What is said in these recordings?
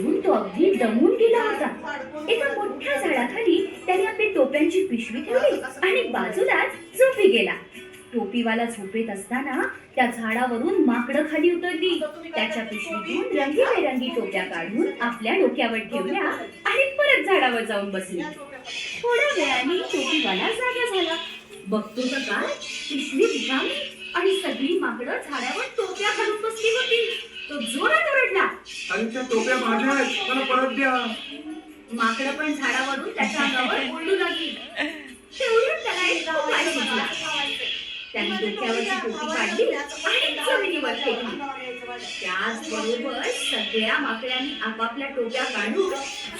बसून तो अगदी दमून गेला होता. एका मोठ्या झाडाखाली त्याने आपली टोप्यांची पिशवी ठेवली आणि बाजूलाच झोपी गेला. टोपीवाला झोपेत असताना त्या झाडावरून माकडं खाली उतरली. त्याच्या पिशवीतून रंगीबेरंगी टोप्या काढून आपल्या डोक्यावर ठेवल्या आणि परत झाडावर जाऊन बसली. थोड्या वेळाने टोपीवाला जागा झाला. बघतो तर काय, पिशवी रिकामी आणि सगळी माकडं झाडावर टोप्या घालून बसली होती. तो जोरात ओरडला, आणि त्या टोप्या माझ्या आहेत, मला परत द्या. माकडं पण झाडावरून त्याच्या अंगावर ओरडू लागली. तेवढ्यात त्याला एक उपाय सुचला. त्याने डोक्यावरची टोपी काढली आणि जमिनीवर फेकली. त्याचबरोबर सगळ्या माकडांनी आपापल्या टोप्या काढून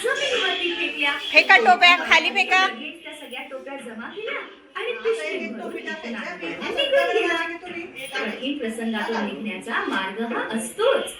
जमिनीवरती फेकल्या. फेका टोप्या खाली फेका. लगेच त्या सगळ्या टोप्या जमा केल्या आणि पिशवीत भरून इथून निघून गेला. कठीण प्रसंगातून निघण्याचा मार्ग हा असतोच.